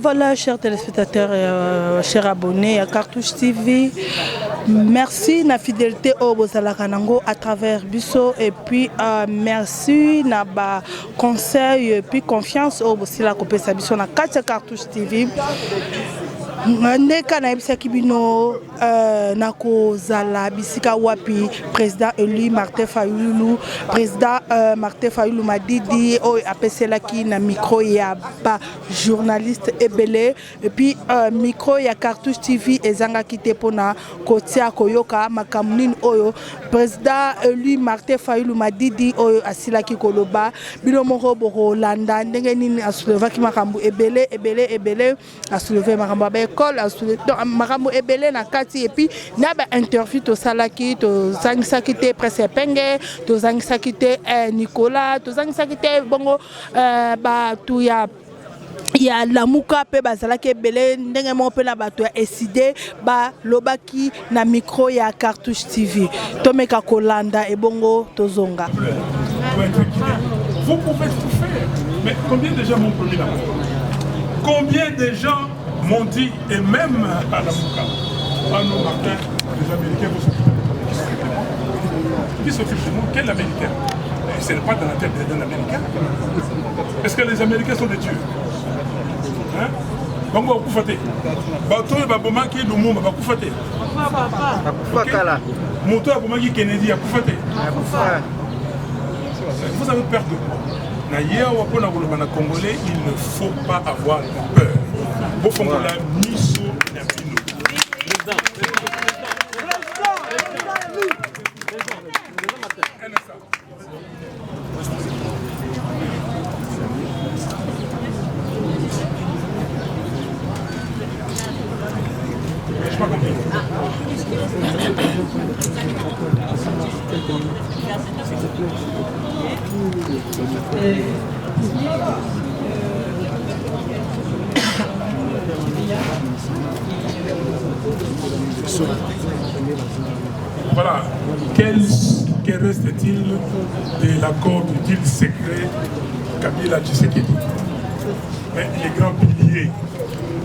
Voilà, chers téléspectateurs et chers abonnés à Cartouche TV. Merci na fidélité au Bozalakanango à travers Bisso et puis merci na ba conseil et puis confiance au Bosila Kopesa Bisso na 4 Cartouche TV. Ndeka na ebisa kibino nako zala bisika wapi président élu Martin Fayulu président Martin Fayulu Madidi o apesela ki na micro ya ba journaliste ebele et puis micro ya Cartouche TV ezanga kite pona kotia koyoka makamuni oyo président élu Martin Fayulu Madidi oyo asila ki koloba bino moko boko landa ndenge nini asuleva ki makambu ebele asoulever makambu donc makambo ebele na kati et puis na ba interview to salaki to zangisaki te presse penge to zangisaki te Nicolas to zangisaki te bongo ba tu ya lamuka pe bazalaki ebele ndenge mo pe na bato ya décidé ba lobaki na micro ya Cartouche TV to meka kolanda e bongo to zonga. Vous pouvez tout faire, mais combien de gens m'ont promis la mort? Combien de gens m'ont dit, et même à la Mouka, à nos Martin, les Américains vont s'occuper de moi. Qui s'occupe de moi? Quel Américain? Ce n'est pas dans la tête d'un Américain. Est-ce que les Américains sont des dieux? Hein? Bongo va koufaté. Bato et baboma qui est le monde va koufaté. Moto a bomaki Kennedy a koufaté. Vous avez peur de quoi? D'ailleurs, au Congolais, il ne faut pas avoir peur. Au fond, la miso n'a plus nous. Je pas compris. Voilà, que reste-t-il de l'accord du deal secret Kabila Tshisekedi? Mais les grands piliers,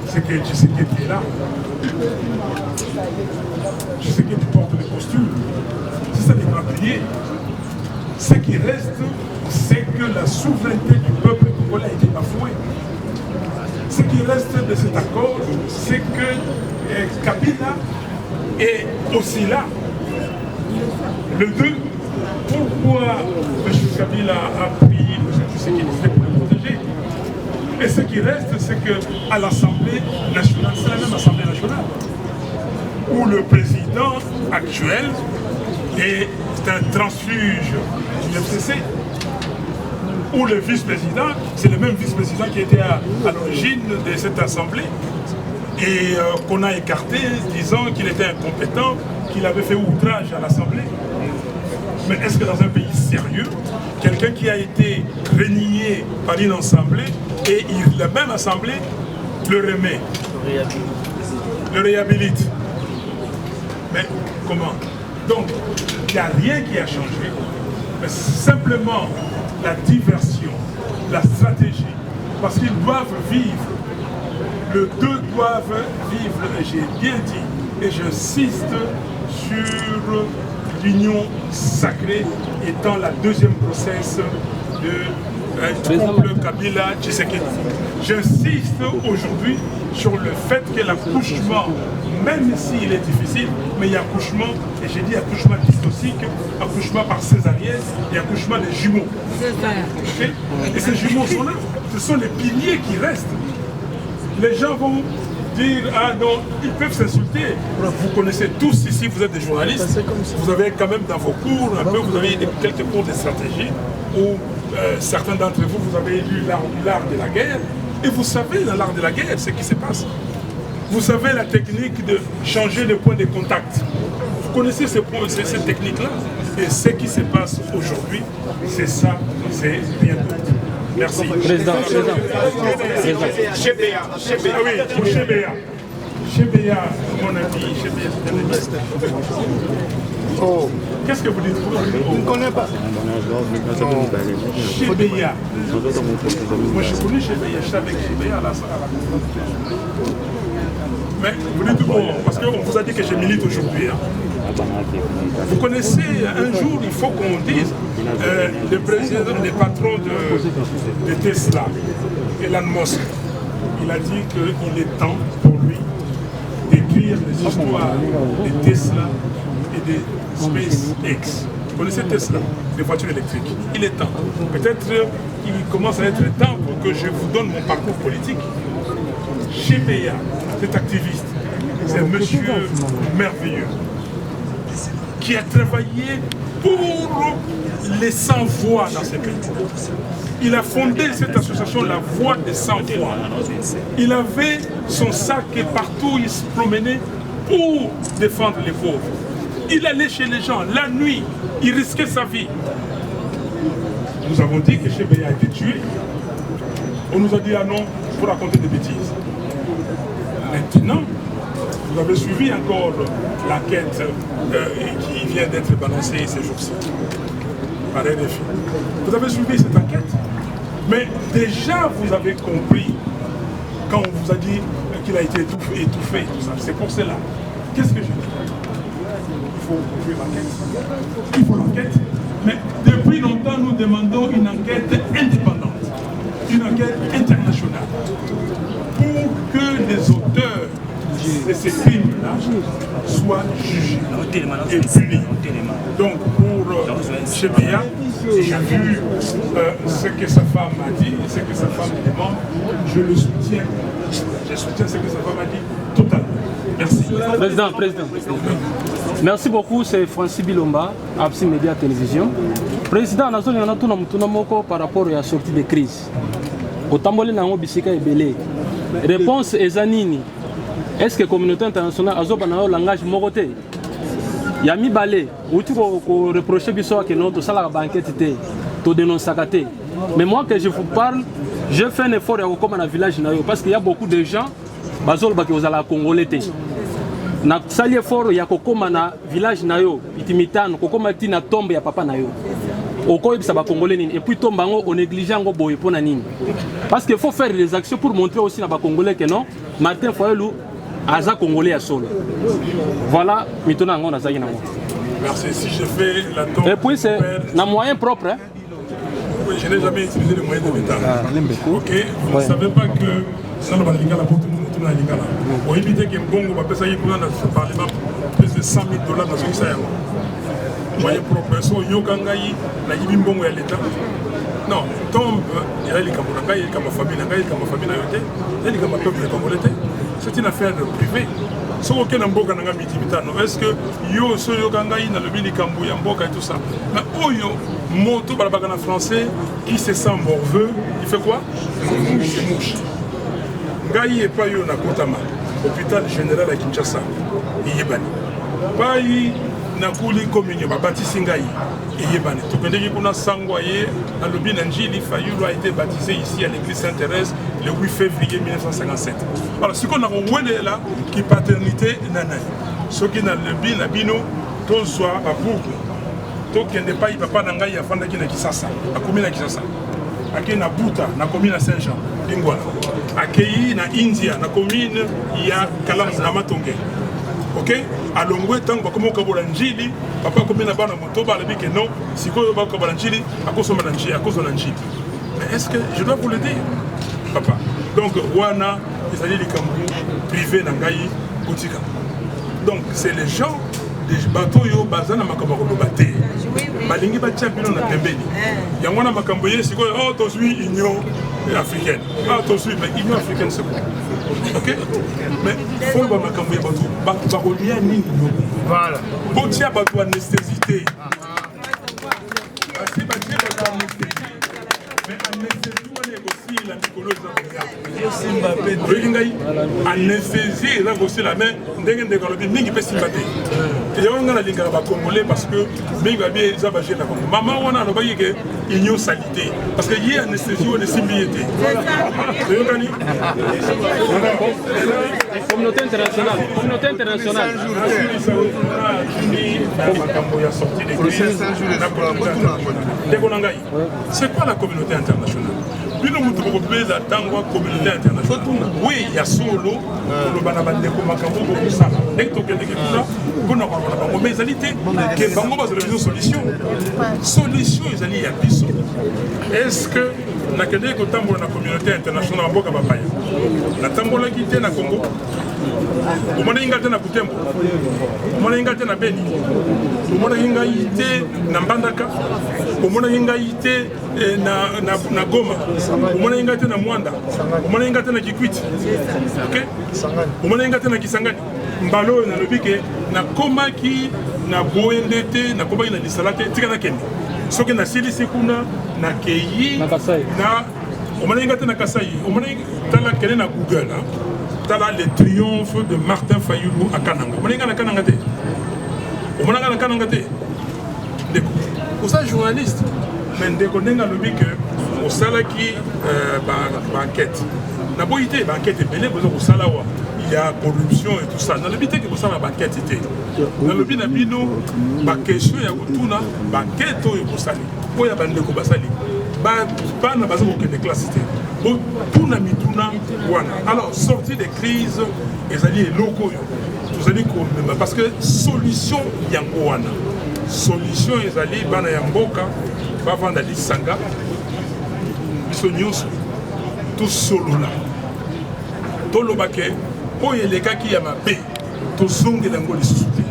c'est que Tshisekedi est là. Tshisekedi porte les postures. C'est ça les grands piliers. Ce qui reste, c'est que la souveraineté du peuple congolais a été bafouée. Ce qui reste de cet accord, c'est que Kabila est aussi là. Le 2, pourquoi M. Kabila a pris M. Tshisekedi pour le protéger? Et ce qui reste, c'est qu'à l'Assemblée nationale, c'est la même Assemblée nationale, où le président actuel est un transfuge du FCC, où le vice-président, c'est le même vice-président qui était à l'origine de cette Assemblée, et qu'on a écarté, disant qu'il était incompétent, qu'il avait fait outrage à l'Assemblée. Mais est-ce que dans un pays sérieux, quelqu'un qui a été renié par une assemblée, et la même assemblée le remet, le réhabilite? Mais comment? Donc, il n'y a rien qui a changé, mais simplement la diversion, la stratégie, parce qu'ils doivent vivre. Les deux doivent vivre, et j'ai bien dit, et j'insiste sur l'union sacrée étant la deuxième process de couple Kabila-Tshisekedi. J'insiste aujourd'hui sur le fait que l'accouchement, même s'il est difficile, mais il y a accouchement, et j'ai dit accouchement dystocique, accouchement par césarienne et accouchement des jumeaux. Okay? Et ces jumeaux sont là, ce sont les piliers qui restent. Les gens vont dire, ah non, ils peuvent s'insulter. Vous connaissez tous ici, vous êtes des journalistes, vous avez quand même dans vos cours, un peu, vous avez quelques cours de stratégie, où certains d'entre vous, vous avez lu l'art de la guerre, et vous savez dans l'art de la guerre ce qui se passe. Vous savez la technique de changer de point de contact. Vous connaissez cette technique-là, et ce qui se passe aujourd'hui, c'est ça, c'est rien d'autre. Merci. Président. Ah oui, pour Chébéa. Chebeya, mon ami, Chebeya, c'est un ami. Oh, qu'est-ce que vous dites? Je ne connais pas. Chebeya. Moi, je connais Chebeya, je suis avec Chebeya à la mais vous dites bon, parce qu'on vous a dit que je milite aujourd'hui. Hein. Vous connaissez, un jour, il faut qu'on dise, le président, le patron de Tesla, Elon Musk, il a dit qu'il est temps pour lui d'écrire les histoires de Tesla et de SpaceX. Vous connaissez Tesla, les voitures électriques. Il est temps. Peut-être qu'il commence à être temps pour que je vous donne mon parcours politique. Chebeya, cet activiste, c'est un monsieur merveilleux qui a travaillé pour les sans-voix dans ce pays. Il a fondé cette association, la Voix des sans-voix. Il avait son sac et partout il se promenait pour défendre les pauvres. Il allait chez les gens la nuit, il risquait sa vie. Nous avons dit que Chebeya a été tué. On nous a dit ah non, il faut raconter des bêtises. Maintenant, vous avez suivi encore l'enquête qui vient d'être balancée ces jours-ci par RFI. Vous avez suivi cette enquête, mais déjà vous avez compris quand on vous a dit qu'il a été étouffé, tout ça. C'est pour cela. Qu'est-ce que j'ai dit? Il faut ouvrir l'enquête. Il faut l'enquête. Mais depuis longtemps, nous demandons une enquête indépendante, une enquête internationale, pour que les auteurs de ces crimes-là soient jugés et punis. Donc pour Chebeya, j'ai vu ce que sa femme a dit, ce que sa femme demande, je le soutiens. Je soutiens ce que sa femme a dit totalement. Merci. Président. Merci beaucoup, c'est Francis Bilomba, Absi Média Télévision. Président, nous avons par rapport à la sortie de crise. Au Tamboli, nous avons Ebele. Réponse Ezanini. Est-ce que la communauté internationale a un langage moroté? Il y a mis balai. Où tu peux reprocher que notre salaire banquette te dénonce. Mais moi, que je vous parle, je fais un effort comme dans le village parce qu'il y a beaucoup de gens qui sont à la Congolais. Na sali effort ya kokoma na village nayo itimitano kokoma tina tombe ya papa nayo okoyebisa ba congolais nini et puis tombango on néglige ngo boye pona nini parce qu'il faut faire des actions pour montrer aussi na ba congolais que non Martin Fayulu aza congolais à solo. Voilà maintenant ngo nazaki nango. Merci. Si je fais la tombe et puis c'est na moyen propre hein? Oui, je n'ai jamais utilisé les moyens de l'État. Ok, vous ne savez pas que ça ne va pas la porte. Pour éviter que Mbongo va payer pour le Parlement plus de $100 000 dans ce qui est moyen propre. So Yokangaï, la Yibi Mbongo et l'État. Non, tombe, il y a les Kamorangaï, il y a ma famille, il y a ma famille, il y a ma peuple congolais. C'est une affaire privée. Si aucun Mboka n'a pas est-ce que yo so Yokangaï n'a le bili Kambuya Mboka et tout ça. Mais Oyo, Moto Balabagana français qui se sent morveux, il fait quoi? Il mouche. Gaï et pas yo na Kotama, hôpital général à Kinshasa, Yébani. Paï na Kouli commune, baptisé Gaï et Yébani. Tout le monde a sangoyé, à l'Obi Nanjili Fayulu a été baptisé ici à l'église Sainte-Thérèse le 8 février 1957. Alors, ce qu'on a oué là, qui paternité nanay. Ce qui n'a le bin, bino, ton soit à Boukou. Tout qui n'est pas, il ne va pas n'engager à Fanda qui n'a Kisasa, à commune à Kisasa. Ake na Buta, na commune à Saint-Jean, Lingwala. Akei na India, na commune ya Kalamu na Matonge. Ok? À Longwe, tant que comme Kabola Njili, papa commune na Bana Motoba, le que non, si vous avez Kabola Njili, à cause de Njili. Mais est-ce que je dois vous le dire, papa? Donc, Wana, ils allaient les Cambou, privé Nangaï, Boutika. Donc, c'est les gens des bateaux yo bazana makambo baté. Balingi ba champion na pembeni. Yangona makambo yesi ko oh to suis union africaine. Ah to suis mais union africaine c'est quoi? OK? Mais faut ba makambo ya bateau ba kolia nini? Voilà. Botia bateau anesthésité. Asi ba tia bateau anesthésité. Mais anesthésie, on négocie la mycologie. Anesthésie, là aussi la main, mingi pe sympathie. Et on a la ligne congolais parce que mingi va bien zabager la Congo. Maman, on a le bail que il y a salité. Parce que y a anesthésie, on est symbioté. Communauté internationale. Communauté internationale. C'est quoi la communauté internationale? Communauté internationale. Oui, il y a solo, mais solution. Solution, il y a des est-ce que la communauté internationale la tambola qui est na Congo, au moins il y a na Butembo, au moins il y a na Beni, au moins il y a na Mbandaka, au moins il y a na Goma, au moins il y a na Mwanda, au moins il y a na Kikwit, ok? Au moins il y a na Kisangani, Mbalo na lobike na Koma qui na Boendete, na Koma qui na Lisalate, tika na Kenya. Ce qui na Sili Sekuna, na Keyi, na au moins il y a na Kasai, au moins tala kele na Google, tala le triomphe de Martin Fayulu à Kananga. Au moins il y a na Kananga te. Au moins il y a na Kananga te. Vous êtes journaliste, mais vous avez dit que au salaki enquête. Na boité enquête belé besoin au salawa. Il y a corruption et tout ça. Dans le but que ça va enquête était. Dans le but na bino ba question ya kutuna ba enquête oyo kosali. Oya bande ko basali. Ba na bazo ko de classe était. Bon tout na mituna wana. Alors sortir des crises les alliés locaux. Vous allez parce que solution yango wana. Solution les alliés bana ya mboka ba vanda lisanga. Biso nyuso tout solo là. Tolo bake oye les cas qui y a ma paix. To zonge nango lisusuti.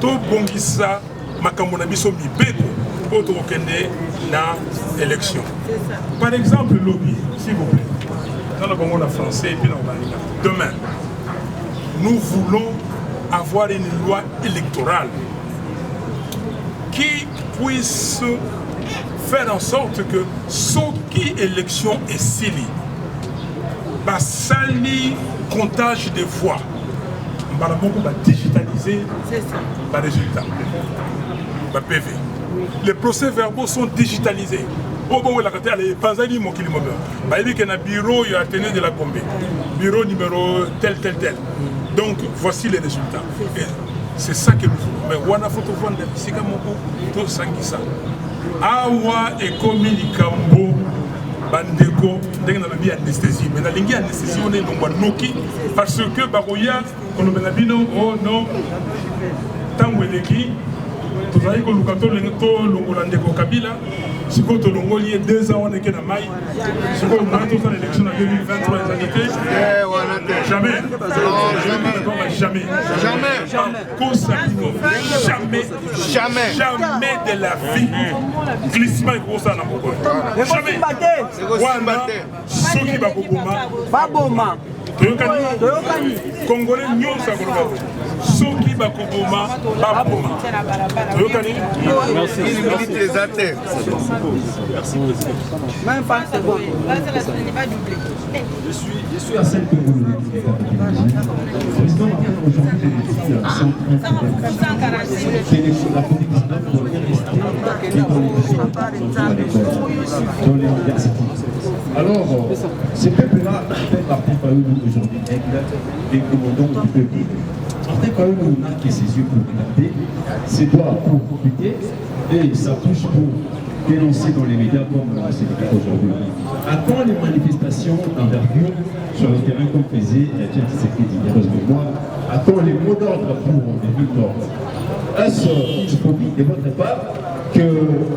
To bongisa makambo na biso mibeko po to okende na élection. Par exemple lobby, s'il vous plaît. Dans le Congo français et puis dans le demain, nous voulons avoir une loi électorale qui puisse faire en sorte que ce qui élection est sili, basali comptage de voix, va digitaliser les résultats, PV. Les procès-verbaux sont digitalisés. Au bout de la carte, les Panzani mon kilomètre. Il y a un bureau, il y a tenu de la Gombe. Bureau numéro tel. Donc voici les résultats. C'est ça que nous voulons. Mais on a photo vendre c'est comme tout sangisa. Awa et comme Kambo bandeko dès qu'on a mis anesthésie. Mais la ligne anesthésie on est non noki parce que baroya on a bino oh non tango eleki tozali ko lukato lento longolandeko Kabila siko to longoli 2 ans on est na mai siko on a tout l'élection en 2023 jamais de la vie glissement gros ça na moko jamais soki baboma toyokani congolais nyonso akoloba soki bakoboma baboma toyokani je suis à cette communauté. Le président aujourd'hui est à 130 la politique pour rester dans les universités. Alors, ce peuple-là fait Martin Fayulu aujourd'hui et commandant du peuple. Martin Fayulu n'a que ses yeux pour regarder, ses doigts pour profiter et sa bouche pour dénoncer dans les médias comme c'est le cas aujourd'hui. À quand les manifestations d'envergure sur le terrain comme faisait Etienne Tshisekedi mémoire? À quand les mots d'ordre pour les victoires? Est-ce qu'il faut de votre part que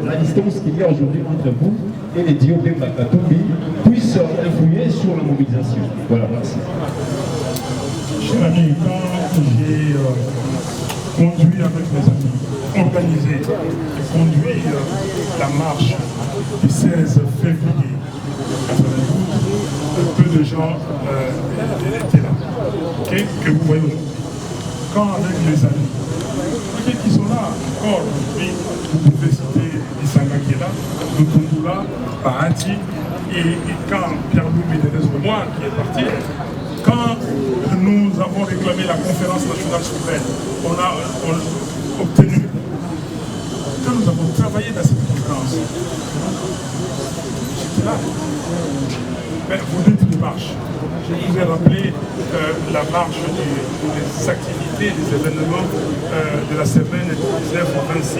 la distance qu'il y a aujourd'hui entre vous et les Diobé Bakatumbi puisse influer sur la mobilisation? Voilà, merci. Cher ami, quand j'ai conduit avec mes amis, organisé, conduit la marche du 16 février 92, peu de gens étaient là, okay, que vous voyez aujourd'hui. Quand avec les amis, peut-être qu'ils sont là, encore aujourd'hui, vous pouvez citer Isanga qui est là, Lutundula, Bahati, et quand Pierre-Louis Médédès-Romois qui est parti, quand nous avons réclamé la conférence nationale souveraine, on a obtenu, quand nous avons travaillé dans cette conférence, j'étais là. Mais vous dites une marche. Je vous ai rappelé la marche des activités, des événements de la semaine du 19 au 26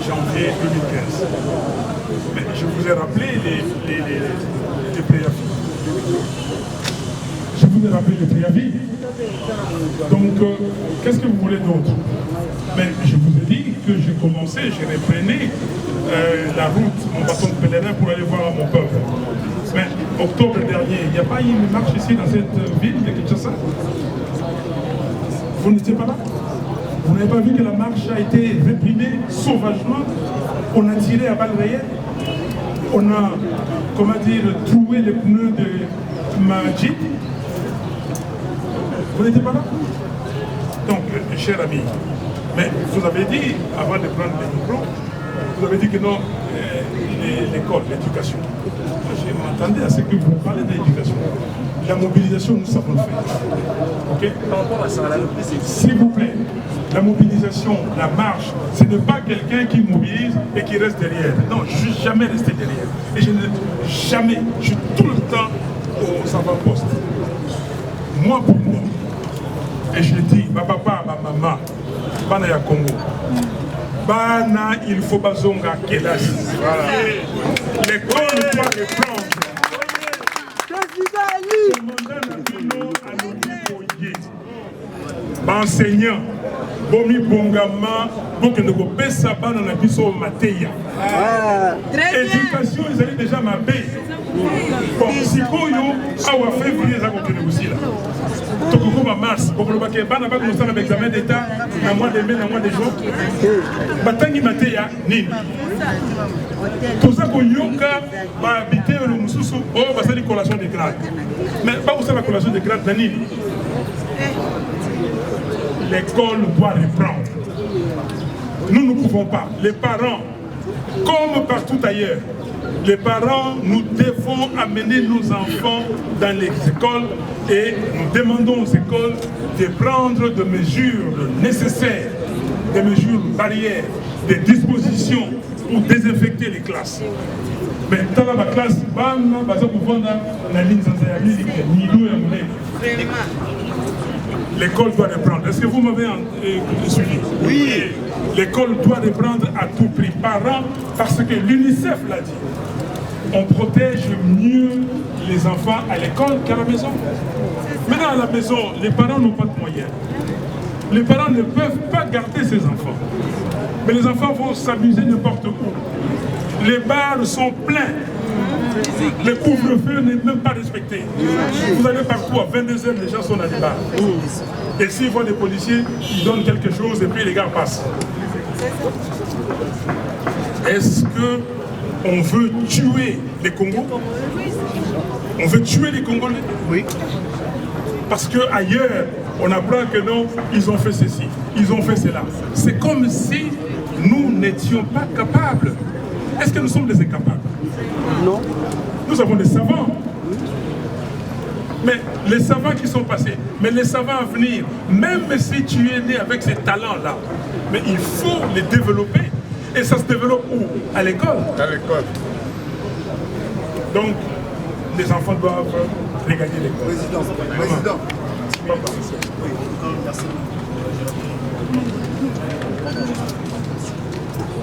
janvier 2015. Mais je vous ai rappelé les préavis. Je vous ai rappelé les préavis. Donc, qu'est-ce que vous voulez d'autre? Mais je vous ai dit que j'ai commencé, j'ai reprenais la route, mon bâton de pèlerin pour aller voir mon peuple. Mais octobre dernier, il n'y a pas eu une marche ici dans cette ville de Kinshasa? Vous n'étiez pas là? Vous n'avez pas vu que la marche a été réprimée sauvagement? On a tiré à balles réelles? On a, comment dire, troué les pneus de ma Jeep? Vous n'étiez pas là? Donc, cher ami, mais vous avez dit, avant de prendre les micros, vous avez dit que non, l'école, l'éducation. Je m'attendais à ce que vous parlez de l'éducation. La mobilisation, nous savons le faire. Ok? Par rapport à ça, s'il vous plaît, la mobilisation, la marche, ce n'est pas quelqu'un qui mobilise et qui reste derrière. Non, je ne suis jamais resté derrière. Et je ne jamais, je suis tout le temps aux avant-postes. Moi pour moi, et je dis, ma papa, ma maman, bana ya Congo, bana il faut bazonga kelas. Voilà. L'école doit reprendre. Enseignant, bomi bongama, donc ne go pesa bana na biso mateya. Éducation, ils allaient déjà m'abbé. Bon, si koyo, awa février, ça va continuer aussi là. Tokoko ma mars, pour le baquet, bana ba nous faire l'examen d'état, à mois de mai, à mois de juin. Batangi mateya, nini. Tout ça qu'on yoka, va habiter le mususu, oh, va faire une collation de grade. Mais pas où ça la collation de grade, nini. L'école doit reprendre. Nous ne pouvons pas. Les parents, comme partout ailleurs, les parents, nous devons amener nos enfants dans les écoles et nous demandons aux écoles de prendre des mesures nécessaires, des mesures barrières, des dispositions pour désinfecter les classes. Mais dans la classe, l'école doit reprendre. Est-ce que vous m'avez suivi? Oui. L'école doit reprendre à tout prix. Parents, parce que l'UNICEF l'a dit. On protège mieux les enfants à l'école qu'à la maison. Maintenant, à la maison, les parents n'ont pas de moyens. Les parents ne peuvent pas garder ces enfants. Mais les enfants vont s'amuser n'importe où. Les bars sont pleins. Le couvre-feu n'est même pas respecté. Vous allez partout, à 22h, les gens sont dans les bars. Et s'ils voient des policiers, ils donnent quelque chose et puis les gars passent. Est-ce qu'on veut tuer les Congos? On veut tuer les Congolais? Oui. Parce qu'ailleurs, on apprend que non, ils ont fait ceci, ils ont fait cela. C'est comme si nous n'étions pas capables. Est-ce que nous sommes des incapables? Non. Nous avons des savants. Mais les savants qui sont passés, mais les savants à venir, même si tu es né avec ces talents-là, mais il faut les développer. Et ça se développe où? À l'école. À l'école. Donc, les enfants doivent regagner l'école. Président. Président. Oui, merci.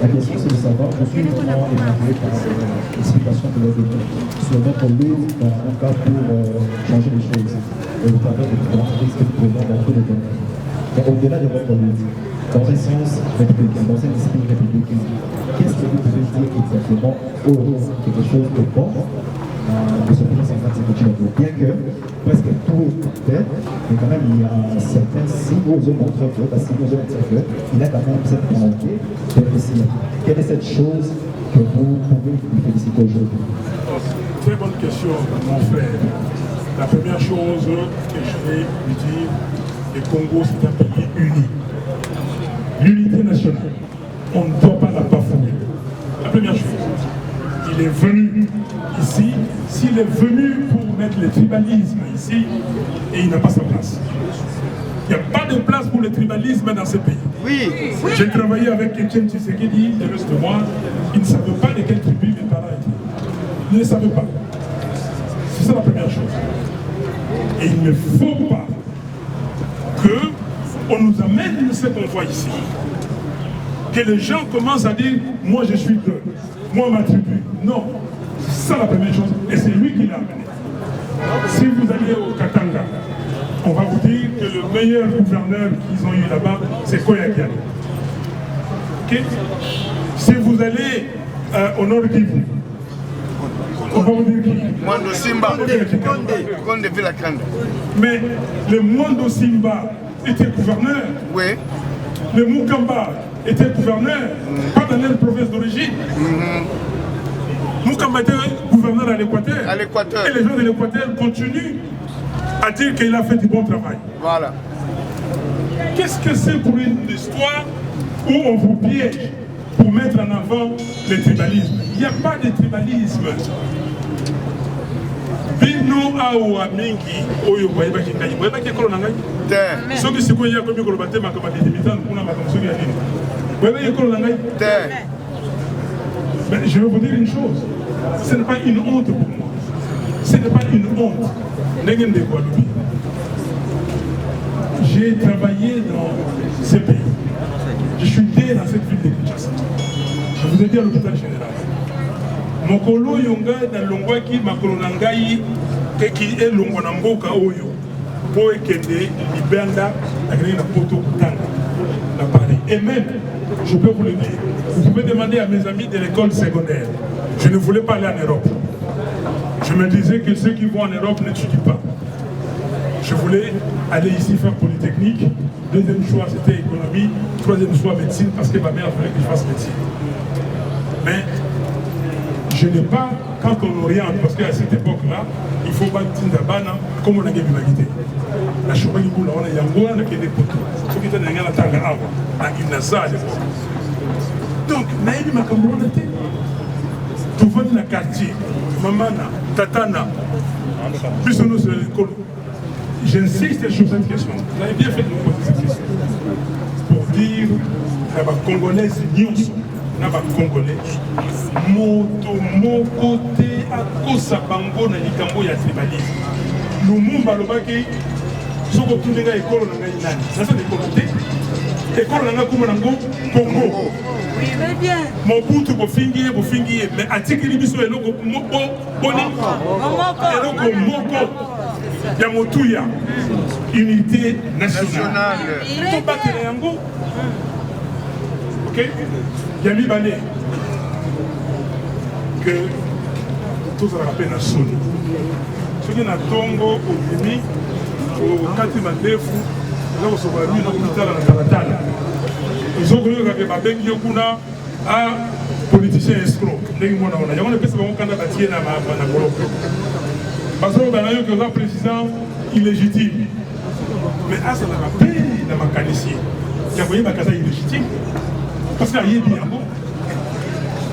La question c'est de savoir, je suis vraiment émerveillé par l'explication que vous avez donnée sur votre lutte en cas pour changer les choses. Et vous parlez de l'entreprise que vous prenez dans tous les domaines. Mais au-delà de votre lutte, dans un sens républicain, dans un esprit républicain, qu'est-ce que vous pouvez dire exactement aux quelque chose de bon de ce pays central de bien que presque tout est fait, mais quand même il y a certains signes aux montrent que, parce qu'ils nous ont dit qu'il a quand même cette volonté de réussir. Quelle est cette chose que vous pouvez lui féliciter aujourd'hui? Très bonne question, mon frère. La première chose que je vais lui dire, le Congo c'est un pays uni. L'unité nationale. on ne doit pas la bafouer. La première chose, il est venu ici, s'il est venu pour mettre le tribalisme ici, et il n'a pas sa place. Il n'y a pas de place pour le tribalisme dans ce pays. Oui. J'ai travaillé avec Etienne Tshisekedi, le reste de moi, il ne savait pas de quelle tribu mes parents étaient. Il ne savait pas. C'est ça la première chose. Et il ne faut pas qu'on nous amène ce qu'on voit ici. Que les gens commencent à dire, moi je suis d'eux, moi ma tribu. Non, c'est ça la première chose. Et c'est lui qui l'a amené. Si vous allez au Katanga, on va vous dire que le meilleur gouverneur qu'ils ont eu là-bas, c'est Koyakian. Okay? Si vous allez au nord Kivu, on va vous dire qui? Mwando Simba, Konde Vilakande. Mais le Mwando Simba était gouverneur. Oui. Le Mukamba était gouverneur, pas dans leur province d'origine. Mukamba était gouverneur à l'Équateur. Et les gens de l'Équateur continuent à dire qu'il a fait du bon travail. Voilà. Qu'est-ce que c'est pour une histoire où on vous piège pour mettre en avant le tribalisme? Il n'y a pas de tribalisme. Bino awa mingi oyo boyebaki ngai boyebaki ekolo na ngai soki sikoyo ya komi koloba te makambo ya débutant kuna makambo soki ya nini boyebaki ekolo na ngai mais je vais vous dire une chose, ce n'est pas une honte pour moi, ce n'est pas une honte. J'ai travaillé dans ce pays, je suis né dans cette ville de Kinshasa, je vous ai dit à l'hôpital général. Mokolo yonga na longwaki makolo na ngai eki elongo na mboka oyo po ekende libanda akene na poto kutanga na Paris. Et même, je peux vous le dire, vous pouvez demander à mes amis de l'école secondaire. Je ne voulais pas aller en Europe. Je me disais que ceux qui vont en Europe n'étudient pas. Je voulais aller ici faire Polytechnique. Deuxième choix, c'était économie. Troisième choix, médecine, parce que ma mère voulait que je fasse médecine. Mais je n'ai pas, quand on oriente, parce qu'à cette époque-là, il faut battre Tindabana comme on a gagné l'humanité. La chouba qui boule, on a yangoua, on a gagné des poteaux. Ceux qui étaient dans la tanga awa, à Gymnasa à l'époque. Donc, naïbi ma cambronnette. Tout va dans le quartier, Mamana, Tatana, plus on est sur l'école. J'insiste sur cette question. Vous avez bien fait de me poser cette question. Pour dire, la Congolais, c'est Nyonso. Na ba Congolais moto moko te akosa bango na likambo ya tribalisme. Lumumba lobaki soko tulinga ekolo na ngai nani nasa ekolo te ekolo na ngai kuma nango Congo. Oui, mais bien. Mobutu bofingi mais atikili biso eloko boni eloko moko ya motuya unité nationale. To battre yango. OK? Yami Bané, que tous à la peine à sonner. Ce qui est à Tongo, au Bimi, au Katimandefu, là où se voit lui dans l'hôpital à la Talatala. Ils ont connu que Babeng Yokuna a politicien escroc. Il y a un peu de gens qui ont bâti dans la Colombie. Parce que le président illégitime. Mais à ça, on a payé dans ma qualifiée. Il y a un peu illégitime. Parce qu'il y a bien bon.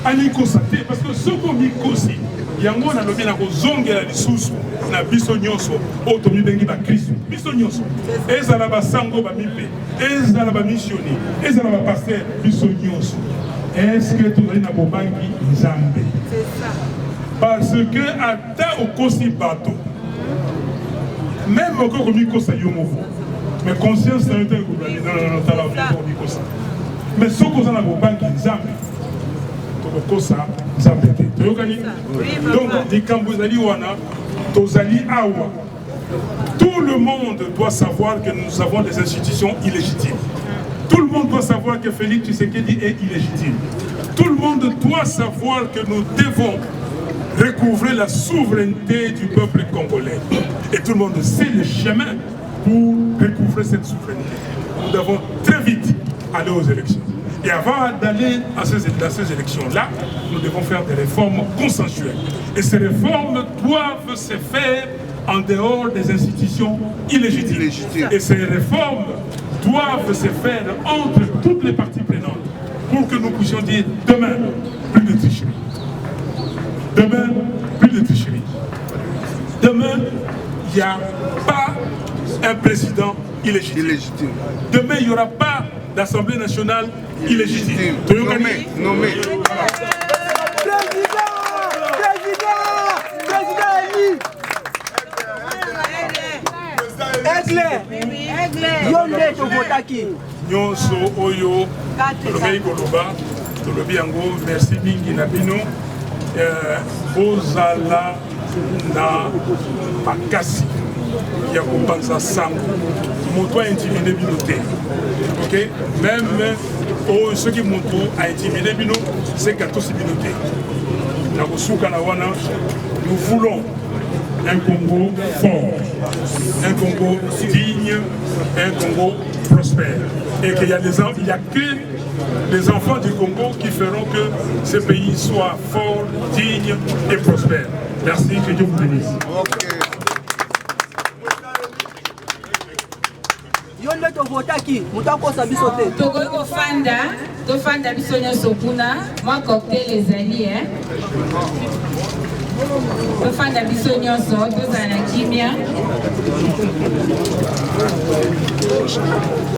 Allez constater, parce que ce qu'on dit aussi, il y a un monde qui a zongue la sous na biso nyonso otomi bengi ba Christ biso nyonso ezala ba sango ba mipe ezala ba missionnaire ezala ba pasteur biso nyonso. Est-ce que tu as na bobangi nzambe? Parce que ata okosi bateau même encore comme ikosa yomovo mais conscience na yote ko dans tala ko ikosa. Mais ce qu'on a au banque nzambe tokokosa nzambe te toyokani donc likambozali wana tozali awa. Tout le monde doit savoir que nous avons des institutions illégitimes. Tout le monde doit savoir que Félix Tshisekedi est illégitime. Tout le monde doit savoir que nous devons recouvrer la souveraineté du peuple congolais. Et tout le monde sait le chemin pour recouvrer cette souveraineté. Nous devons très vite aller aux élections. Et avant d'aller dans ces élections-là, nous devons faire des réformes consensuelles. Et ces réformes doivent se faire en dehors des institutions illégitimes. Et ces réformes doivent se faire entre toutes les parties prenantes. pour que nous puissions dire demain, plus de tricherie. Demain, plus de tricherie. Demain, il n'y a pas un président illégitime. Demain, il n'y aura pas d'Assemblée nationale illégitime. Nommé. Nyonso oyo tolobei koloba tolobi yango merci mingi na bino ozala na makasi ya kopanza sango moto aintimide bino te ok même oyo soki moto aintimide bino c'est katosi bino te na kosuka na wana nous voulons un Congo fort, un Congo digne, un Congo prospère. Et qu'il y a que les enfants du Congo qui feront que ce pays soit fort, digne et prospère. Merci, que Dieu vous bénisse. Tokoki kofanda biso nyonso kuna mwa cocktail ezali tofanda biso nyonso tozala na kimia.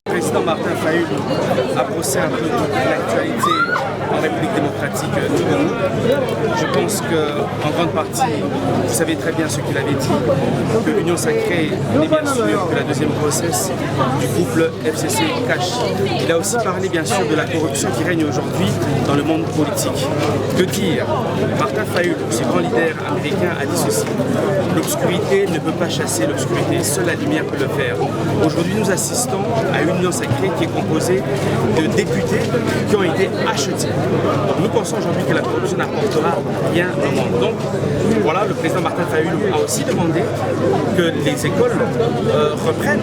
Le président Martin Fayulu a brossé un peu toute l'actualité en République démocratique du Congo. Je pense qu'en grande partie, vous savez très bien ce qu'il avait dit, que l'Union sacrée n'est bien sûr que la deuxième grossesse du couple FCC Cash. Il a aussi parlé bien sûr de la corruption qui règne aujourd'hui dans le monde politique. Que dire? Martin Fayulu, ce grand leader américain, a dit ceci: l'obscurité ne peut pas chasser l'obscurité, seule la lumière peut le faire. Aujourd'hui, nous assistons à une union sacrée qui est composée de députés qui ont été achetés. Nous pensons aujourd'hui que la corruption n'apportera rien au monde. Donc voilà, le président Martin Fayulu a aussi demandé que les écoles reprennent,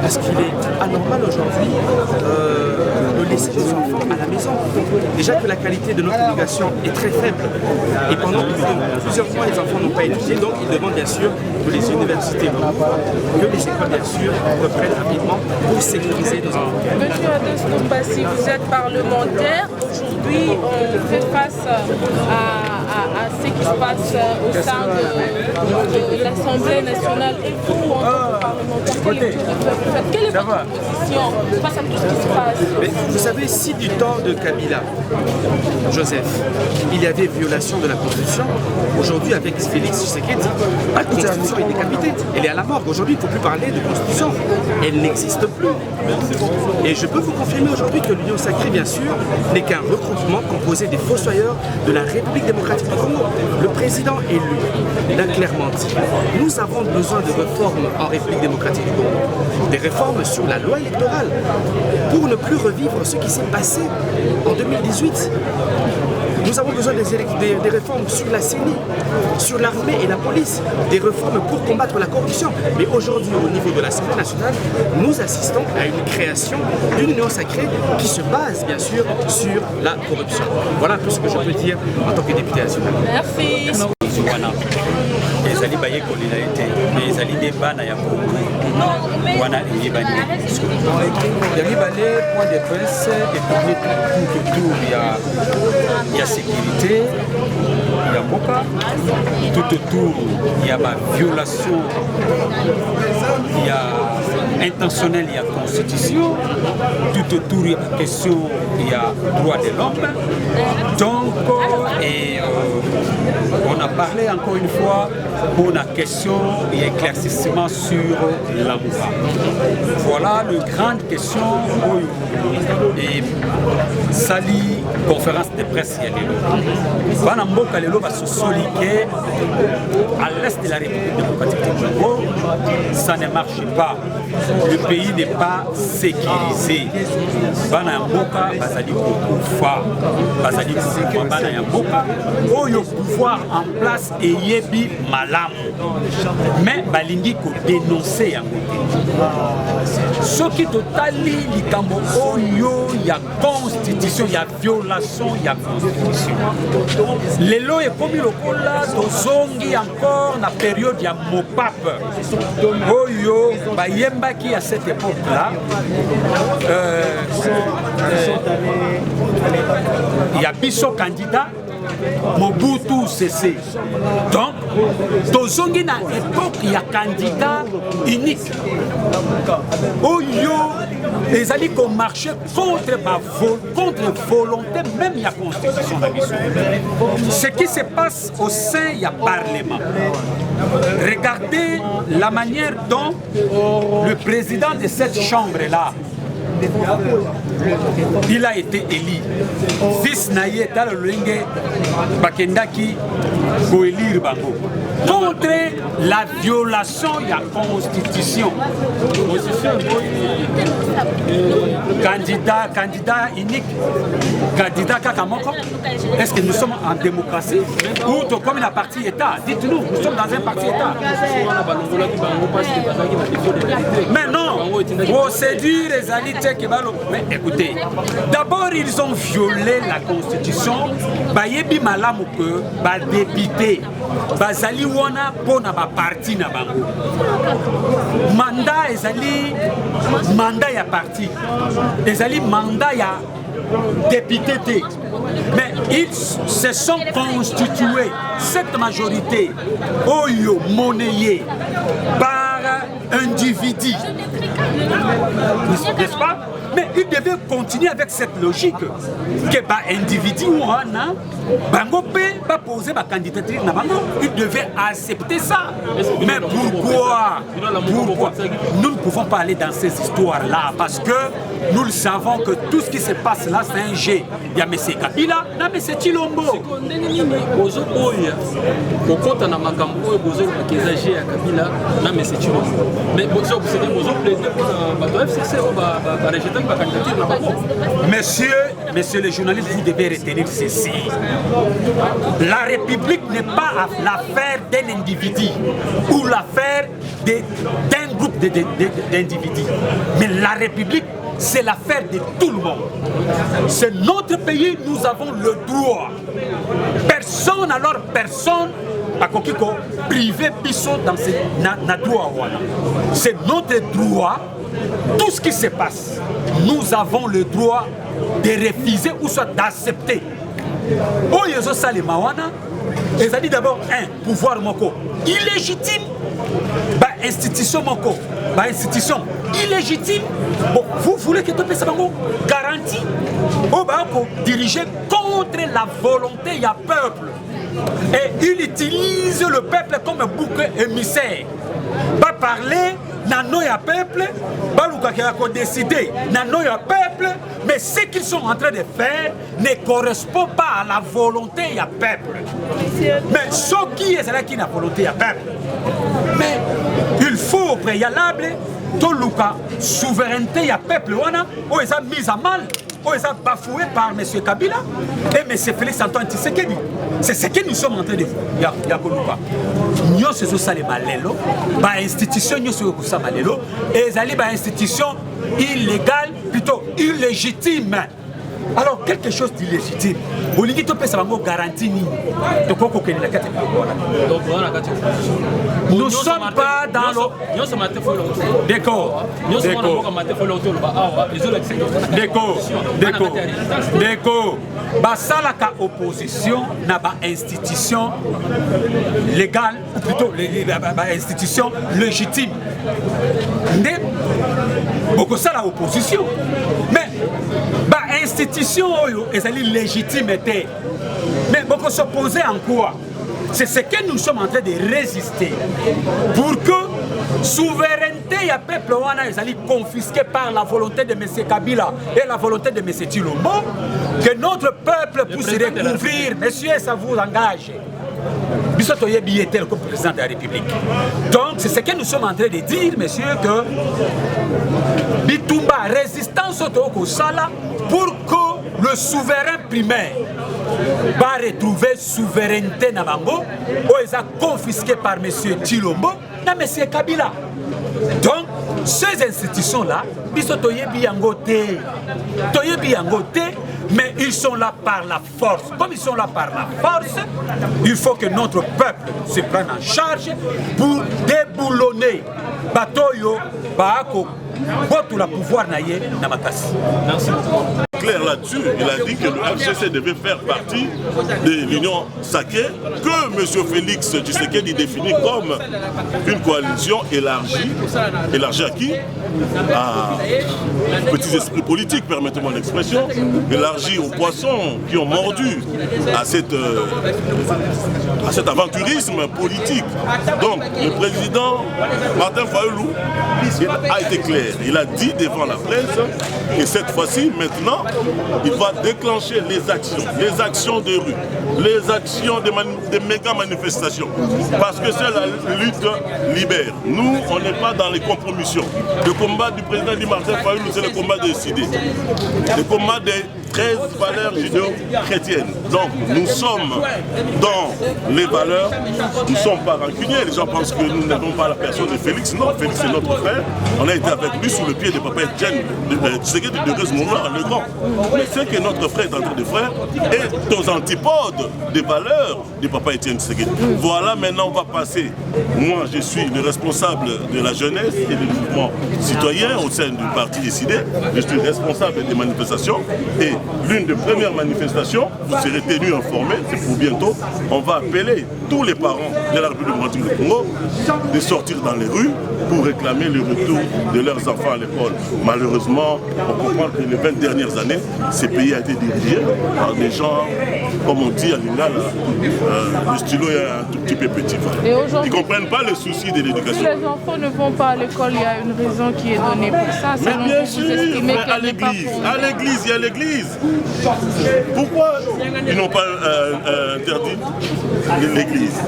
parce qu'il est anormal aujourd'hui de laisser nos enfants à la maison. Déjà que la qualité de notre éducation est très faible et pendant plusieurs mois les enfants n'ont pas étudié, donc ils demandent bien sûr que les universités rouvrent, que les écoles bien sûr reprennent rapidement pour sécuriser nos enfants. Monsieur Adès, vous êtes parlementaire. Aujourd'hui, on fait face à ce qui se passe au sein de l'Assemblée nationale. Et vous, en tant que parlementaire, quelle est votre position face à tout ce qui se passe? Mais vous savez, si du temps de Kabila, Joseph, il y avait violation de la Constitution, aujourd'hui avec Félix Tshisekedi, la Constitution est décapitée, elle est à la morgue. Aujourd'hui, il ne faut plus parler de Constitution, elle n'existe plus. Et je peux vous confirmer aujourd'hui que l'Union sacrée, bien sûr, n'est qu'un regroupement composé des fossoyeurs de la République démocratique du Congo. Le président élu l'a clairement dit. Nous avons besoin de réformes en République démocratique du Congo. Des réformes sur la loi électorale pour ne plus revivre ce qui s'est passé en 2018. Nous avons besoin des réformes sur la CENI, sur l'armée et la police, des réformes pour combattre la corruption. Mais aujourd'hui, au niveau de l'Assemblée nationale, nous assistons à une création d'une union sacrée qui se base bien sûr sur la corruption. Voilà tout ce que je peux dire en tant que député national. Merci. ezali bayekoli na ye te mais ezali nde bana ya kongo wana eyebani ya mibale point de presse eparmi tout autour ya sécurité ya mboka tout autour ya baviolation ya intentionnelle ya constitution tout autour ya question ya droit de l'homme donc et on a parlé encore une fois pour la question et éclaircissement sur l'emploi. Voilà la grande question et sali conférence de presse Bana Mboka lelo va se solider à l'est de la République démocratique du Congo. Ça ne marche pas. Le pays n'est pas sécurisé. Bana Mboka bazali beaucoup fort. Bazali Bana Mboka. Oh, le pouvoir en place. place eyebi malamu mais balingi ko dénoncer yango te soki totali likambo oyo ya constitution ya violation ya constitution lelo ekomi lokola tozongi encore na période ya mopape oyo bayembaki à cette époque là il y a biso candidat Mobutu cessé. Donc, tozongi na époque ya candidat unique. Oyo, les alliés qui ont marché contre volonté même la constitution de la. Ce qui se passe au sein du Parlement. Regardez la manière dont le président de cette chambre-là, il a été élu. Fils Naye dans le Lenge Bakendaki pour élire Bango. Contre la violation de la constitution. Candidat unique, candidat Kakamoko. Est-ce que nous sommes en démocratie ou comme un parti État? Dites-nous, nous sommes dans un parti État. Mais non, procédure les alliés. Mais écoutez, d'abord ils ont violé la constitution. Bayebi malamu que ba député bazali wana pona ba parti na bango. Mandat ezali mandat ya parti. Ezali mandat ya député. Mais ils se sont constitués cette majorité oyo monnayée par individu. N'est-ce pas? Mais il devait continuer avec cette logique que bah individu ou un bango pas poser ma candidature na bango, il devait accepter ça. Mais pourquoi nous ne pouvons pas aller dans ces histoires-là parce que nous le savons que tout ce qui se passe là c'est un jeu. Il y a M. Kabila, il y a M. Chilombo. Messieurs les journalistes, vous devez retenir ceci. La République n'est pas l'affaire d'un individu ou l'affaire d'un groupe d'individus. Mais la République, c'est l'affaire de tout le monde. C'est notre pays, nous avons le droit. Personne, alors personne, à Kokiko, privé Bisso dans ce droit. C'est notre droit. Tout ce qui se passe, nous avons le droit de refuser ou soit d'accepter. Oh, ils ont ça les mawana. Ils ont dit d'abord, pouvoir moko illégitime. Bah, institution moko. Bah, institution illégitime. Bon, vous voulez que tout le monde garantie. Oh, bah, diriger contre la volonté du peuple. Et il utilise le peuple comme un bouc émissaire. Pas parler. Nano ya peuple, baluka qui a décidé, nano ya peuple, mais ce qu'ils sont en train de faire ne correspond pas à la volonté ya peuple. Mais ce qui est là qui n'a volonté ya peuple. Mais il faut au préalable, tout le souveraineté ya peuple, où ils ont mis à mal. Ils ont bafoué par M. Kabila et M. Félix Antoine Tshisekedi. C'est ce que nous sommes en train de faire. Nous sommes ça les malelo, bah institution nous sommes ça malelo et ils allaient bah institution illégale plutôt illégitime. Alors quelque chose d'illégitime. Vous dites que ça va vous garantir ni. Nous ne sommes pas dans le. D'accord. D'accord. Basalaka opposition n'a pas institution légale ou plutôt institution légitime. Beaucoup ça la opposition. Mais institution est légitimité. Mais beaucoup s'opposer en quoi? C'est ce que nous sommes en train de résister. Pour que souveraineté et peuple est confisquée par la volonté de M. Kabila et la volonté de M. Chilombo, que notre peuple puisse recouvrir. Messieurs, ça vous engage. Bissotoye Bietel comme président de la République. Donc, c'est ce que nous sommes en train de dire, messieurs, que Bitumba, résistance au Sala, pour que le souverain primaire, va retrouver souveraineté na bango ou eza confisqué par M. Tshilombo na M. Kabila. Donc ces institutions là biso toyebi yango te mais ils sont là par la force. Comme ils sont là par la force, il faut que notre peuple se prenne en charge pour déboulonner Batoyo Baako pour la pouvoir naïe na makasi. Merci beaucoup. Clair là-dessus, il a dit que le FCC devait faire partie de l'Union sacrée que M. Félix Tshisekedi définit comme une coalition élargie à qui? À petits esprits politiques, permettez-moi l'expression, élargie aux poissons qui ont mordu à cet aventurisme politique. Donc le président Martin Fayulu a été clair. Il a dit devant la presse que cette fois-ci, maintenant, il va déclencher les actions de rue, les actions de méga manifestations. Parce que c'est la lutte libère. Nous, on n'est pas dans les compromissions. Le combat du président Martin Fayulu, c'est le combat décidé. Le combat des 13 valeurs judéo-chrétiennes. Donc, nous sommes dans les valeurs, nous ne sommes pas rancuniers. Les gens pensent que nous n'avons pas la personne de Félix. Non, Félix c'est notre frère. On a été avec lui sous le pied de Papa Etienne Tshisekedi de Moulin, le grand. Mais c'est que notre frère est entre des frères est aux antipodes des valeurs de Papa Etienne Tshisekedi. Voilà, maintenant on va passer. Moi, je suis le responsable de la jeunesse et du mouvement citoyen au sein du parti décidé. Je suis responsable des manifestations et l'une des premières manifestations, vous serez tenus informés, c'est pour bientôt, on va appeler tous les parents de la République démocratique du Congo de sortir dans les rues pour réclamer le retour de leurs enfants à l'école. Malheureusement, on comprend que les 20 dernières années, ce pays a été dirigé par des gens, comme on dit à Lingala, le stylo est un tout petit peu petit. Ils ne comprennent pas le souci de l'éducation. Si les enfants ne vont pas à l'école, il y a une raison qui est donnée pour ça. Mais bien sûr, à l'église, il y a l'église. Pourquoi ils n'ont pas interdit l'église?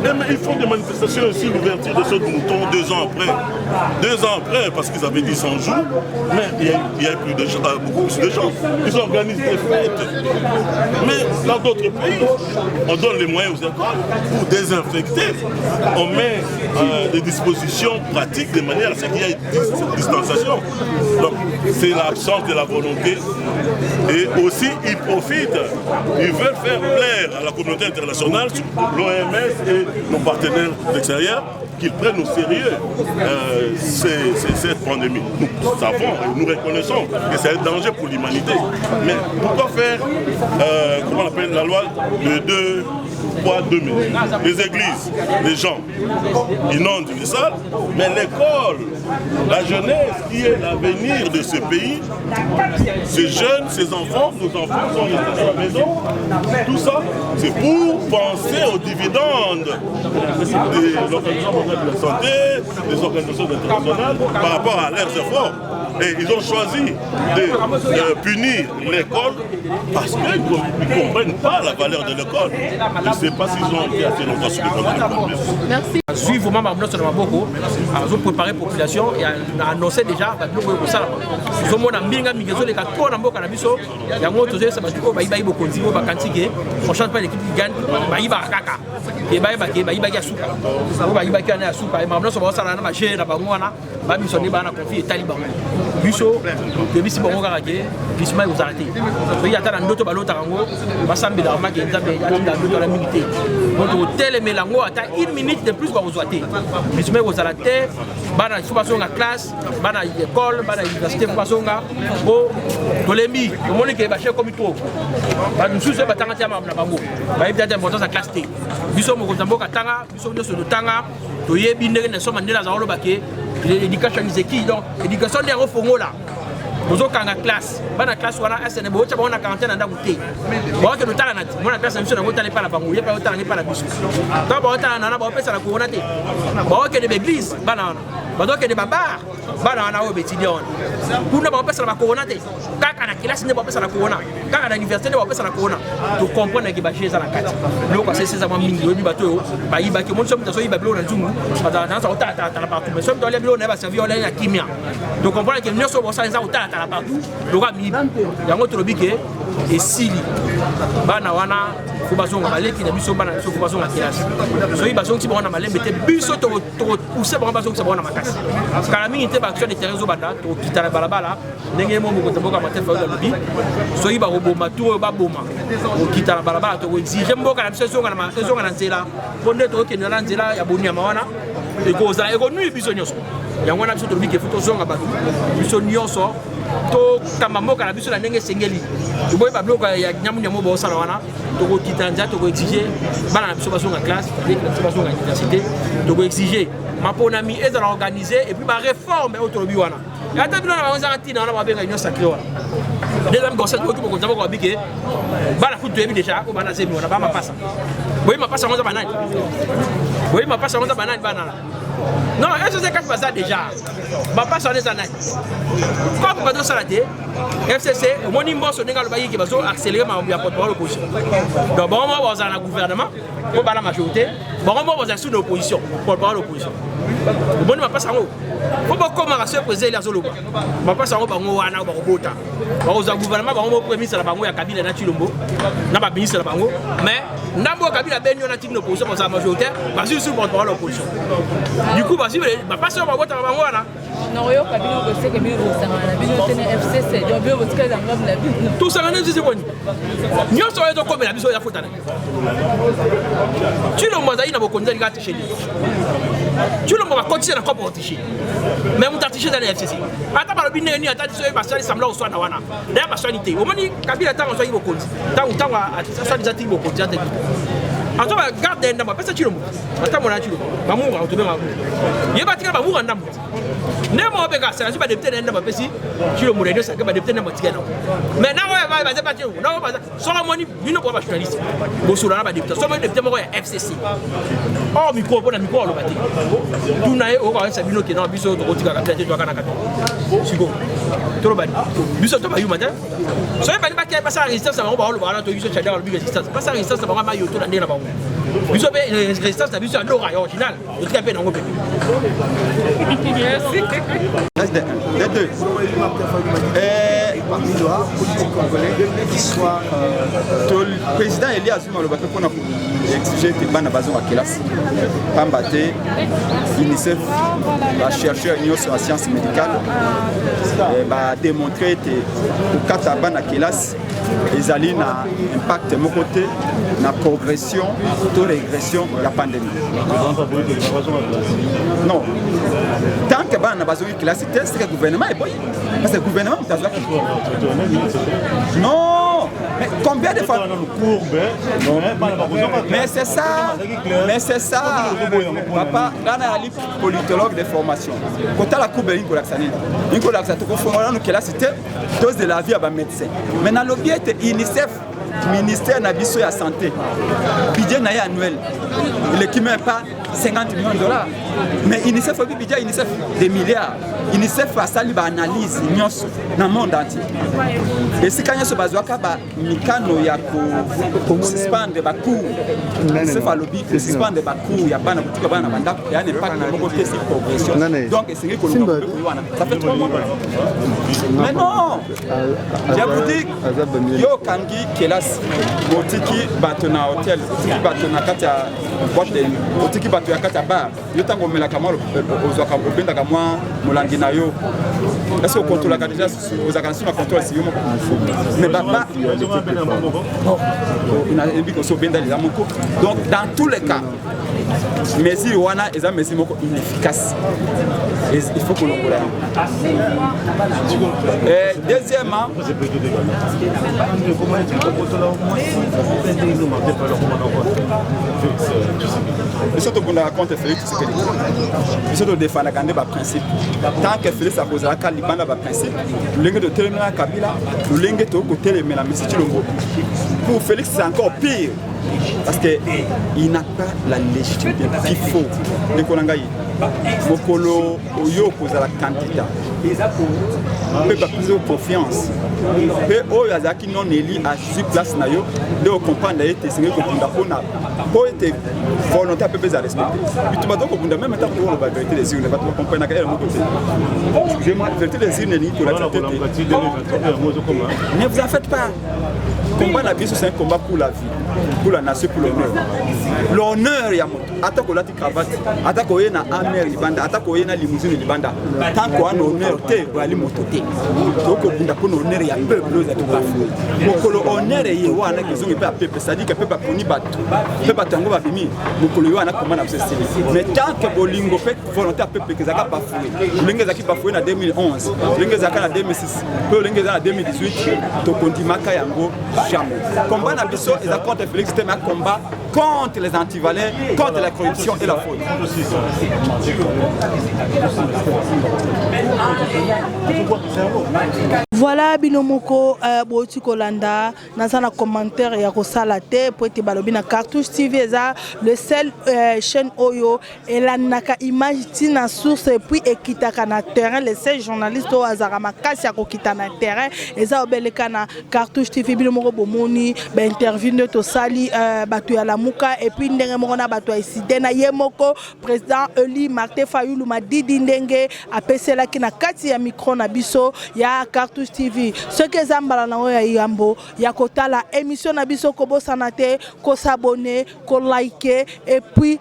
Mais ils font des manifestations aussi, l'ouverture de ce mouton 2 ans après. 2 ans après, parce qu'ils avaient dit 100 jours, mais il y a plus de gens, beaucoup plus de gens. Ils organisent des fêtes. Mais dans d'autres pays, on donne les moyens aux écoles pour désinfecter. On met des dispositions pratiques de manière à ce qu'il y ait une distanciation. Donc c'est l'absence de la volonté. Et aussi, ils profitent, ils veulent faire plaire à la communauté internationale, l'OMS et nos partenaires extérieurs, qu'ils prennent au sérieux cette pandémie. Nous savons et nous reconnaissons que c'est un danger pour l'humanité. Mais pourquoi faire, comment on appelle la loi de 2 poids 2 mesures? Les églises, les gens inondent les salles, mais l'école, la jeunesse qui est l'avenir de ce pays, ces jeunes, ces enfants, nos enfants sont restés à la maison, tout ça, c'est pour penser aux dividendes de l'Organisation mondiale de la santé, des organisations internationales par rapport à leurs efforts. Et ils ont choisi de punir l'école parce qu'ils ne comprennent pas la valeur de l'école. Je ne sais pas s'ils ont été assez longtemps sur le contrôle. Merci. Suivre vraiment notre Maboko, ils ont préparé la population et annoncé déjà que nous avons ça. Nous avons minga migezo les 4 ans dans la biso. Il y a d'autres choses, ça va toujours baïba beaucoup de niveau, bakantique. On change pas l'équipe qui gagne, baïba kaka. Et baïba yasuka. Baïba qui a yasuka. Et maintenant ça va ça na marché na bangwana. Babi sonné bana confié Taliban. Biso, le bisi bongo karaké, bisma vous arrêtez. Il y a tant d'autres ballons tarango, basambe la marque nzambe atinda d'autres la milité. Donc tel melango ata 1 minute de plus vous zoaté. Bisma vous arrêtez, bana subasonga classe, bana école, bana université subasonga, bo tolembi, le monde qui est bâché comme il faut. Ba nous sous batanga tiama na bango. Ba peut-être importance à classe T. Biso mo kozambo katanga, biso de so tanga, to yebi ndenge na soma ndela za olo baké. L'éducation c'est qui donc l'éducation des refongo là nous avons une classe bana classe wala SN bo tchaba on a quarantaine anda goûter bon que nous tala na mon classe mission na ngota pas la bango ya pas tala pas la biso donc bon tala na ba pesa na ko onate bon que de l'église bana donc des babar bana wana o étudiant kuna ba pesa na corona te kaka na classe ne ba pesa na corona kaka na université ne ba pesa na corona to comprendre que ba chez ça na kati lo ko c'est ça mingi yo bato ba yiba ke mon somme taso yiba bilo na nzumu ba ta ça ta la partout mais somme dans les bilo ne ba servir on la kimia to comprendre que nyoso bo ça ça ta la partout lo ka mi yango to lobike et sili bana wana ko bazonga baleki na biso bana so ko bazonga classe so yiba so ti bona malembe te biso to pousser ba bazonga bona makasi kala mingi te ba action de terrain zo banda to kitana balabala ndenge mo ko tamboka Martin Fayulu lobi so yiba ko boma to ba boma o kitana balabala to exige mboka na biso zonga na nzela ponde to ke na nzela ya boni ya mawana e ko za e ko nui biso nyoso yango na biso to lobi ke futo zonga ba biso nyoso to kama mboka na biso na ndenge sengeli to boy ba bloka ya nyamu bo sala wana to ko kitanja to ko exige bana na biso bazonga classe avec na biso bazonga université to ko exige mapona mi ezala organiser et puis ba réforme autorobi wana ata bino na banza tina wana ba benga union sacrée wana deuxième conseil ko ko nzabo ko bike bana futu ebi déjà ko bana zemi wana ba mapasa boy mapasa ngonza banani boy mapasa ngonza banani bana non FCC quand ça déjà mapasa neza nani comme ba do salade FCC moni mboso ninga lo bayiki bazo accélérer ma ya porte-parole opposition donc bon moi bazana na gouvernement ko bana majorité bon moi bazana sous l'opposition porte-parole opposition moni mapasa ngo ko ba koma ka se poser les azoloba mapasa ngo bango wana ba kobota ba oza gouvernement bango premier ministre la bango ya Kabila na Chilombo na ba ministre la bango mais ndambo Kabila benyo na tiki l'opposition bazana majoritaire bazu sous porte-parole opposition du coup bazu ba pasa ba bota bango wana non yo Kabila ko se ke mi ro sanga na bino tene FCC yo bio botika za ngam la bino tout ça ngane nzise boni nyoso yo to komela biso ya fotana Chilombo za ina bokonza likati sheli Chilombo ba kotise na kopo otishi mais mutatishi dans les FCC ata ba lobine ni ata so ba sali samla oswa na wana da ba swani te omoni Kabila tango so yibo konzi tango swani za tibo konzi ate ato ba garde ndamba pesa Chilombo ata mona Chilombo ba mu ba otobe ma ye ba tika ba mu ndamba Nemo bega ça je ba député ndamba pesi Chilombo radio ça ba député ndamba tika na mais na wa ba ba Chilombo na ba so la moni bino ko ba journaliste bo sura na ba député so ba député mo ya FCC oh micro bona micro lo bati tuna e o ba sa bino ke na biso to tika ka tete to kana ka siko to ba biso to ba yu mata so ba ba ke ba sa résistance ba ba lo ba to biso chada lo bi résistance ba sa résistance ba ma yo to na ndena ba biso be résistance na biso ndo ra original to tika pe na ngo pe Les deux. Politique congolais qui soit le président Elie Azuma le bateau qu'on a exigé que Bana Bazon à Kélas, Pambate, UNICEF, va chercher une sur la science médicale, va démontrer que pour Kataban à Kélas, les alliés ont un impact de mon côté, la progression, de régression de la pandémie. Non. Tant que Bana Bazon à Kélas, c'est le gouvernement est bon. Parce que le gouvernement est non, mais combien de fois mais c'est ça, papa, on a un politologue de formation. Quand on a la coupe, Nicolas c'était dose de la vie à un médecin. Maintenant, l'objet était UNICEF, ministère de la santé, budget annuel, il qui met pas 50 millions de dollars. Mais UNICEF a budget UNICEF des milliards. UNICEF a sali ba analyse dans le monde entier. Et si quand il y a ce bazooka, mikano ya ko suspendre ba cours. UNICEF a lobby que suspendre ba cours, ya bana butika bana banda, ya ne pas de côté c'est progression. Donc c'est que ça fait 3 mois. Mais non. J'ai vous dit yo kangi kelas botiki batona hôtel, botiki batona kata boîte de botiki batona kata bar. Yo tango mela kama ozwaka obenda kama molangi na yo. Est-ce que contrôle la déjà aux agences na contrôle si yo mais papa on a envie que so benda les amoko. Donc dans tous les cas mesures wana eza mesures moko inefficaces. Il faut que l'on et deuxièmement ils sont contre Félix Tshisekedi. Ils sont défendre le principe. Tant que Félix a posé la calibana le principe, le lingue de terminer Kabila, le lingue de côté de la Messi Chilombo. Pour Félix c'est encore pire. parce qu'il n'a pas la légitimité qu'il faut. Mokolo oyo kozala candidat pe ba plus de confiance pe oyo azaki non élu à sur place na yo de comprendre ete singe ko bunda pona po ete volonté pe pesa respecter bituma donc bunda même temps ko ba vérité des urnes ba comprendre na elle mo côté excusez-moi vérité des urnes ni ko la tête ne vous en faites pas. Combat la vie, c'est un combat pour la vie, pour la nation, pour l'honneur. L'honneur, il y a attaque au lati cravate, attaque au yéna amer libanda, attaque au yéna limousine libanda. Tant qu'on a honneur, t'es ou aller mototer. Donc au bout d'un honneur, il y a peu de choses à tout bafouer. Donc l'honneur est y a qui sont pas peuple, c'est-à-dire que peuple poni bateau, peuple tango va bimi. Donc le y a comment on a fait. Mais tant que bolingo fait volonté à peuple que ça va bafouer. Lingue zaki bafouer en 2011, lingue zaki en 2006, peu lingue zaki en 2018. To kontimaka yango. Combat Nabiso et la contre Félix, c'était un combat contre les antivalets, contre la corruption et la fraude. Voilà binomoko Boti Kolanda dans un commentaire et à Rosalate pour être balobi na Cartouche TV ça le seul chaîne Oyo et la naka image tina source et puis ekitaka na terrain les seuls journalistes au azarama kasi ya kokita na terrain et ça obeleka na Cartouche TV binomoko bomoni ba interview to sali batu ya lamuka et puis ndenge moko na batu ya iside na yemoko président Eli Martin Fayulu Madidi ndenge apesela ki na kati ya micro na biso ya Cartouche TV ce que zambala na ya yambo ya kotala émission na biso ko bosana te ko s'abonner ko liker et puis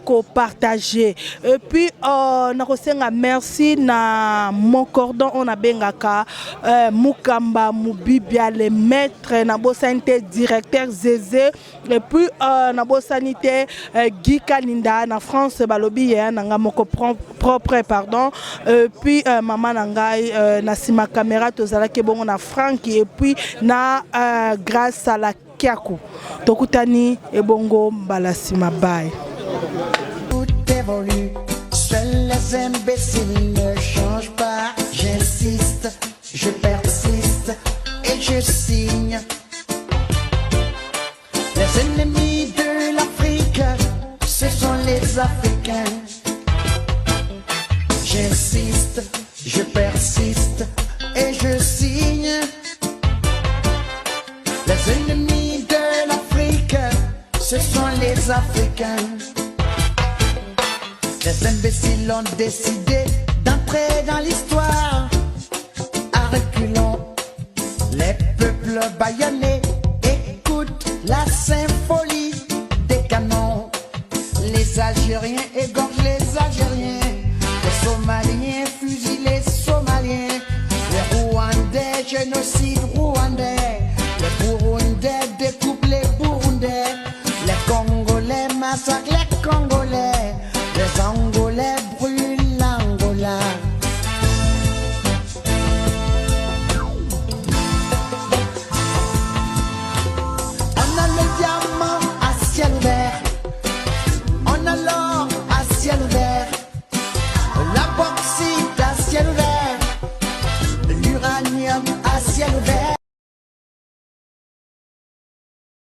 ko partager et puis na ko senga merci na mon cordon on a bengaka Mukamba Mubibia le maître na bosanité directeur Zézé et puis na bosanité Guy Kalinda na France balobi ya nanga moko propre pardon puis maman nangai na sima caméra tozala ke bongo na Frankie et puis na grâce à la Kiaku tokutani et bongo mbala sima bye. Tout évolue, seuls les imbéciles ne changent pas. J'insiste, je persiste et je signe. Les ennemis de l'Afrique, ce sont les Africains. J'insiste, je persiste et je signe. Les ennemis de l'Afrique, ce sont les Africains. Les imbéciles ont décidé d'entrer dans l'histoire. À reculons, les peuples bâillonnés écoutent la symphonie des canons. Les Algériens égorgent les Algériens. Les Somaliens fusillent les Somaliens. Les Rwandais, génocide rwandais. Les Burundais